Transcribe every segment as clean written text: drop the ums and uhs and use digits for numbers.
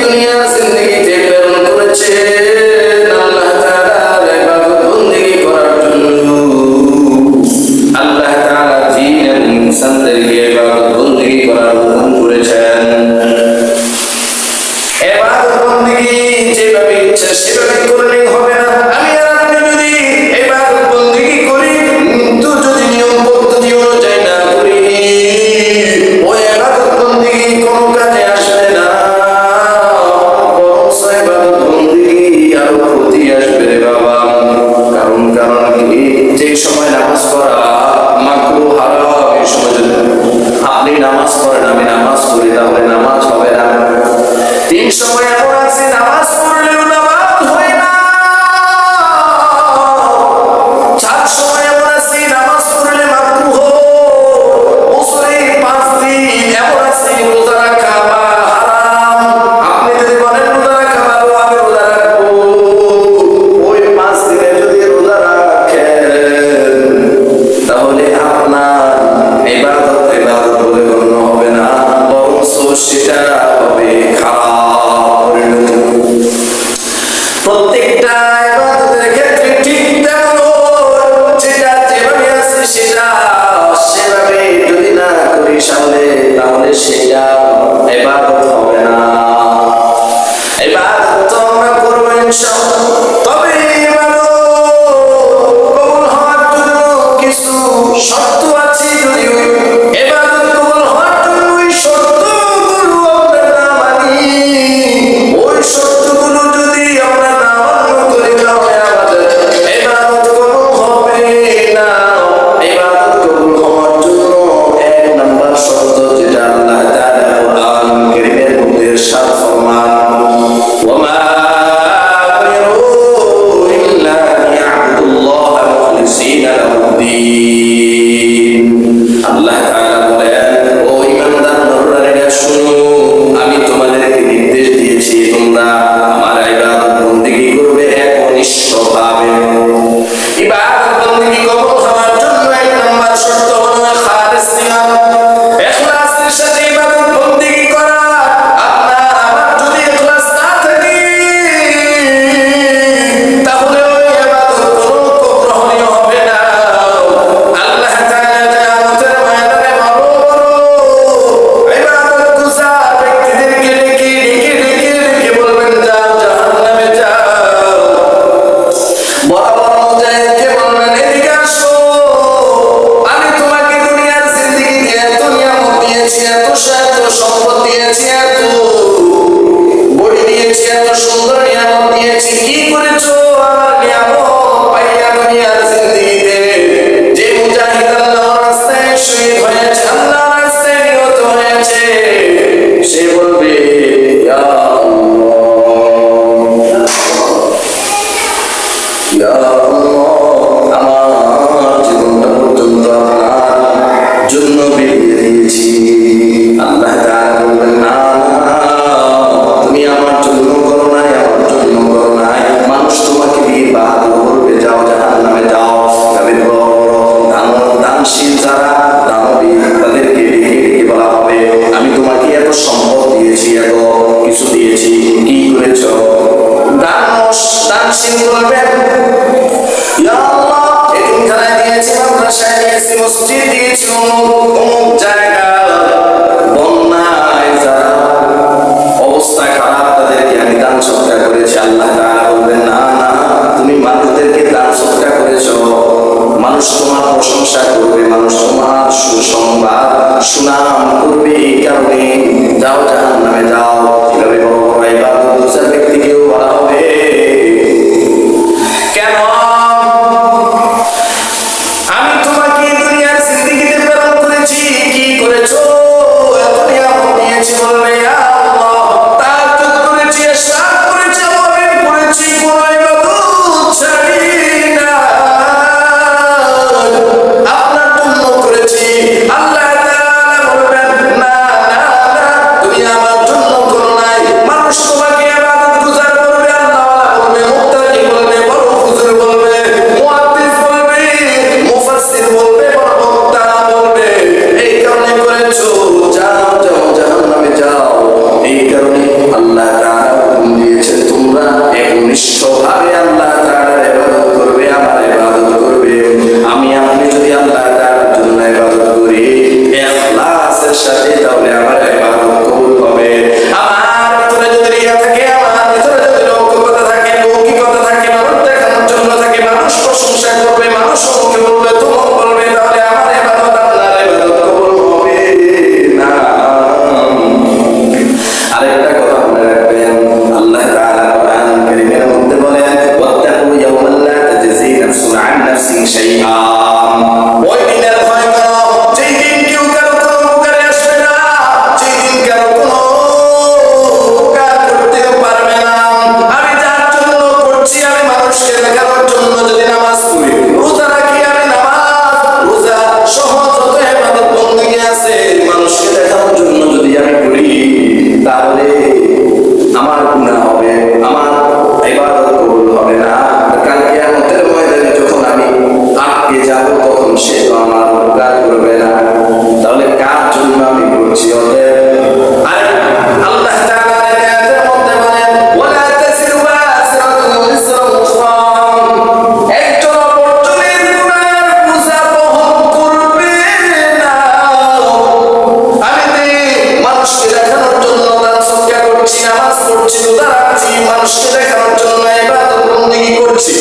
দুনিয়ার জিন্দেগিতে প্রেরণ করেছেন আল্লাহ তাআলার ইবাদত বন্দেগী করার জন্য। আল্লাহ তাআলা জিন এবং ইনসানদেরকে ইবাদত বন্দেগী করার হুকুম করেছেন। ইবাদত বন্দেগী যেভাবে ইচ্ছা সেভাবে করলে হবে না। আমি আর আপনি যদি ইবাদত বন্দেগী করি কিন্তু যদি নিয়ম পদ্ধতি অনুযায়ী না করি, ওই ইবাদত বন্দেগী কোনো কাজে আসবে না, বরং ইবাদত বন্দেগী আরো ক্ষতি আসবে রে বাবা। কারণ কি, যে সময় নামাজ পড়া মাকরুহ হারাম, এই সময় যদি আপনি নামাজ পড়েন আমি নামাজ পড়ি তাহলে নামাজ হবে না। তিন সময় এমন আছে নামাজ পড়লেও নামাজ হয় না। চার সময় এমন আছে নামাজ পড়লে মাকরুহ। বছরে 5 দিন এমন আছে রোজা রাখা হারাম। আপনি যদি বলেন রোজা রাখা ভালো, আমি রোজা রাখবো, ওই 5 দিনে যদি রোজা রাখেন তাহলে আপনার ইবাদত বলে গণ্য হবে না, বরং সেটা হবে খারাপ। প্রত্যেকটা ইবাদতের ক্ষেত্রে ঠিক তেমন যেটা যেভাবে আছে সেটা সেভাবে যদি না করি তাহলে সেটা ইবাদত হবে না। ইবাদত তো আমরা করবো ইনশাআল্লাহ, তবে ইবাদত কবুল হওয়ার জন্য কিছু শর্ত আছে। যদি ইবাদত কবুল হওয়ার জন্য ওই শর্তগুলো আমরা না মানি, ওই শর্তগুলো যদি আমরা না মান্য করি তাহলে আমাদের ইবাদত কবুল হবে না। ইবাদত কবুল হওয়ার জন্য 1 নাম্বার শর্ত যেটা আল্লাহ তাআলা কোরআন কারীমের মধ্যে ইরশাদ ফরমান, ওয়ামা উমিরু ইল্লা লিয়াবুদুল্লাহ মুখলিসিনা লাহুদ্দীন। আল্লাহ তাআলা বলেন, ও ঈমানদার নরনারীরা শুনো, আমি তোমাদেরকে নির্দেশ দিয়েছি তোমরা আমার ইবাদত বন্দেগী করবে একনিষ্ঠভাবে। ইবাদত বন্দেগী কবুল হওয়ার জন্য 1 নাম্বার শর্ত হলো খালিস নিয়ত, ইখলাসের সাথে ইবাদত বন্দেগী করা। আপনার আমার যদি ইখলাস না থাকে তাহলে ওই ইবাদত কোনো গ্রহণীয় হবে না। আল্লাহ তাআলা কিয়ামতের ময়দানে বড় বড় ইবাদত গুজার ব্যক্তিদেরকে ডেকে বলবেন, যাও জাহান্নামে যাও। বড় বড় মুজাহিদকে বলবেন, এদিকে আসো, আমি তোমাকে দুনিয়ার জিন্দেগিতে এত নিয়ামত দিয়েছি, এত সম্পদ দিয়েছি, এত বড়ি দিয়েছি, এত সুন্দর নিয়ামত দিয়েছি, কি করেছো আমার নিয়ামত পাইয়া দুনিয়ার জিন্দেগিতে? যে মুজাহিদ আল্লাহর রাস্তায় শহীদ হয়েছে, আল্লাহর রাস্তায় নিহত হয়েছে, সে বলবে, ইয়া আল্লাহ, আমার জীবনটা পর্যন্ত আপনার জন্য বিলিয়ে দিয়েছি। আল্লাহ তাআলা বলবেন, না তুমি আমার জন্য করো নাই, আমার জন্য করো নাই। মানুষ তোমাকে দিয়ে বাহাদুর করবে, যাও জাহান্নামে যাও। তবে বড় বড় দানশীল যারা দানবী তাদেরকে ডেকে বলা হবে, আমি তোমাকে এত সম্পদ দিয়েছি, এত কিছু দিয়েছি, কি করেছ? দানশীল বলবেন, ইয়া আল্লাহ, এতিমখানায় দিয়েছি, মাদ্রাসায় দিয়েছি, মসজিদ দিয়েছি, অমুক জায়গা বন্যায় যারা অবস্থা খারাপ তাদেরকে আমি দান সৎকার করেছি। আল্লাহ তাআলা বলবেন, না না, তুমি মানুষদেরকে দান সৎকার করেছো, মানুষ তোমার প্রশংসা করবে, মানুষ তোমার সুসংবাদ সুনাম করবে, এই কারণে যাও জাহান্নামে যাও। এভাবে বড় বড় ইবাদত গুজার ব্যক্তিকেও বলা হবে। কেন? আমি তোমাকে দুনিয়ার জিন্দেগিতে প্রেরণ করেছি কি আমার গুনাহ হবে, আমার ইবাদত কবুল হবে না। কাল কিয়ামতের ময়দানে যখন আমি আটকে যাব তখন সে তো আমার উপকার করবে না। তাহলে কার জন্য আমি করছি? আরে আল্লাহ তাআলা আয়াতের মধ্যে বলেন ওয়ালা তাসিরু ওয়াসিরাতুন উযরা উখরা, একজন অপরজনের গুনাহের বোঝা বহন করবে না। আমি মানুষকে দেখানোর জন্য দান সদকা করছি, নামাজ পড়ছি, রোজা রাখছি, মানুষকে দেখানোর জন্য ইবাদত বন্দেগী করছি,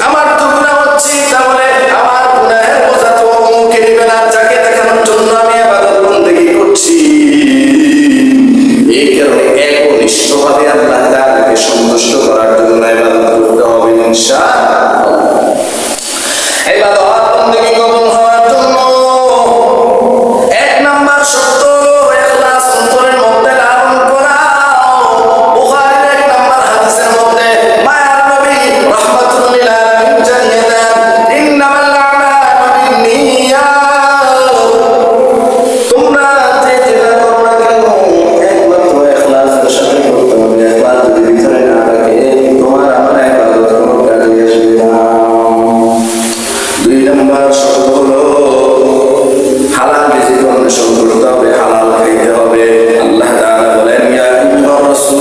আমার তো গুনাহ হচ্ছে, তাহলে আমার গুনাহের বোঝা তো অমুকে নেবে না যাকে দেখানোর জন্য আমি ইবাদত বন্দেগী করছি। এই কারণে একনিষ্ঠভাবে আল্লাহ তাআলাকে সন্তুষ্ট করার জন্য ইবাদত করতে হবে ইনশাআল্লাহ। ইবাদত বন্দেগী কবুল হওয়ার জন্য এক নাম্বার শর্ত হলো ইখলাস অন্তরের মধ্যে লালন করা। বুখারীর এক নাম্বার হাদিসের মধ্যে মায়ার নবী রাহমাতুল লিল আলামিন জানিয়ে দেন ইন্নামাল আমালু বিন্নিয়াত, তোমরা যে যেটা করো না কেন একমাত্র ইখলাসের সাথে করতে হবে। ইখলাস যদি ভিতরে না থাকে তোমার আমার ইবাদত কোনো কাজে আসবে না। দুই নাম্বার শর্ত হলো হালাল রিজিক অন্বেষণ করতে হবে, হালাল খাইতে হবে। আল্লাহ তাআলা বলেন ইয়া আইয়ুহার রাসূল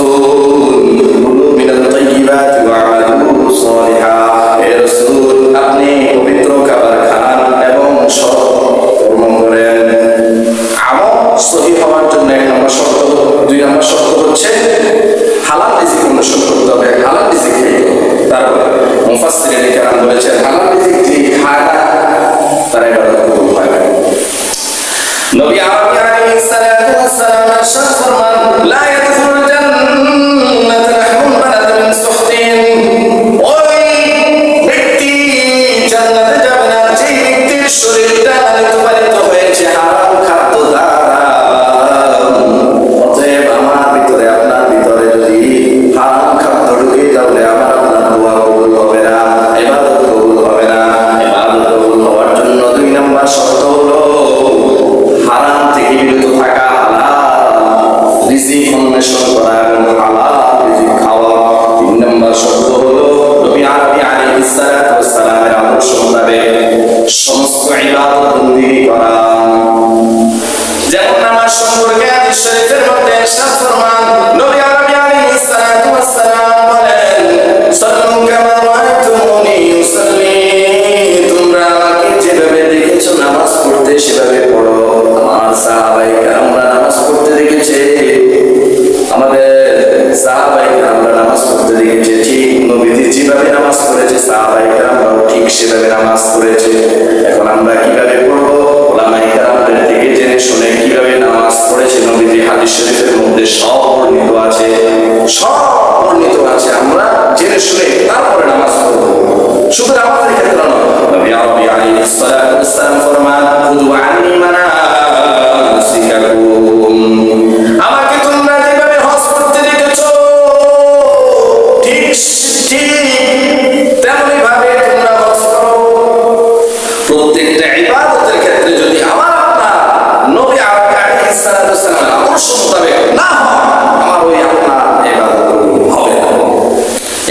কুলু মিনাত তাইয়্যিবাতি ওয়া আমালু সালিহা, হে রাসূল আপনি পবিত্র খাবার খান এবং সৎ কর্ম করেন। আমল সহিহ হওয়ার জন্য এক নম্বর শর্ত, দুই নম্বর শর্ত হচ্ছে হালাল রিজিক অন্বেষণ করতে হবে, হালাল রিজিক খাইতে হবে। তারপর মুফাসসিরিন কেরাম বলেছেন হালাল রিজিক যে খায় না তার ইবাদত কবুল হয় না। নবী আরবি আলাইহিস সালাতু ওয়াস সালাম ইরশাদ ফরমান লা ইয়াদখুলুল জান্নাতা লাহমুন বালাদা মিন সুহতিন, ওই ব্যক্তি জান্নাতে যাবে না যে ব্যক্তির শরীরটা লালিত হয়েছে হারাম খাদ্য দ্বারা। অতএব আমার ভিতরে আপনার ভিতরে যদি হারাম খাদ্য ঢুকে তাহলে আমার আপনার দোয়া কবুল হবে না, ইবাদত কবুল হবে না। ইবাদত কবুল হওয়ার জন্য দুই নাম্বার শর্ত হলো হারাম থেকে বিরত থাকা, হালাল রিজিক অন্বেষণ করা এবং হালাল রিজিক খাওয়া। তিন নম্বর শর্ত হলো নবী আরবি আলাইহিস সালাতু ওয়াস সালামের আদর্শ মোতাবেক সমস্ত ইবাদত বন্দেগী করা। যেমন নামাজ সম্পর্কে হাদিস শরীফের মধ্যে ইরশাদ ফরমান নবী আরবি আলাইহিস সালাতু ওয়াস সালাম বলেন সাল্লু কামা রাআইতুমুনি উসাল্লি, তোমরা আমাকে যেভাবে দেখেছো নামাজ পড়তে সেভাবে পড়ো। আমার সাহাবায়ে কেরামরা নামাজ পড়তে দেখেছে, আমাদের সাহাবায়ে কেরামরা নামাজ পড়তে দেখেছে, ঠিক নবীজি যেভাবে নামাজ পড়েছে সাহাবায়ে কেরামরাও ঠিক সেভাবে নামাজ পড়েছে। এখন আমরা কিভাবে পড়বো? উলামায়ে কেরামদের থেকে জেনে শুনে কিভাবে নামাজ পড়েছে নবীজি হাদিস শরীফের মধ্যে সব বর্ণিত আছে, সব বর্ণিত আছে। আমরা জেনে শুনে তারপরে নামাজ পড়বো, শুধু নামাজের ক্ষেত্রে নয়। নবী আরবি আলাইহিস সালাতু ওয়াস সালাম ফরমান খুযু আন্নী মানাসিকাকুম, আমাকে তোমরা যেভাবে হজ করতে দেখেছো ঠিক তেমনি ভাবে তোমরা হজ করো। প্রত্যেকটা ইবাদতের ক্ষেত্রে যদি আমার আপনার নবী আরবি আলাইহিস সালাতু ওয়াস সালামের আদর্শ মোতাবেক না হয় আমার ওই আপনার ইবাদত হবে না।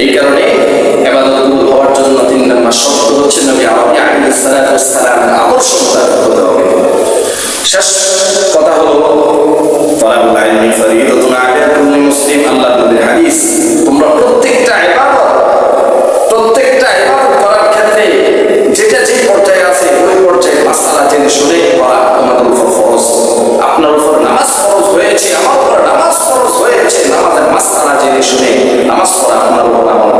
এই কারণে ইবাদত কবুল হওয়ার জন্য তিন নম্বর শর্ত হচ্ছে নবী আরবি আলাইহিস সালাতু ওয়াস সালামের আদর্শ মোতাবেক হতে হবে। শেষ কথা হলো তালাবুল ইলমি ফরিদাতুন আলা কুল্লি মুসলিম, আল্লাহর নবীর হাদিস, তোমরা প্রত্যেকটা ইবাদত করার ক্ষেত্রে যেটা যে পর্যায়ে আছে ওই পর্যায়ে মাসআলা জেনে শুনে করা তোমাদের উপর ফরজ। আপনার উপর নামাজ ফরজ হয়েছে, আমার উপর নামাজ ফরজ হয়েছে, নামাজের মাসআলা জেনে শুনে নামাজ পড়া আপনার উপর আমল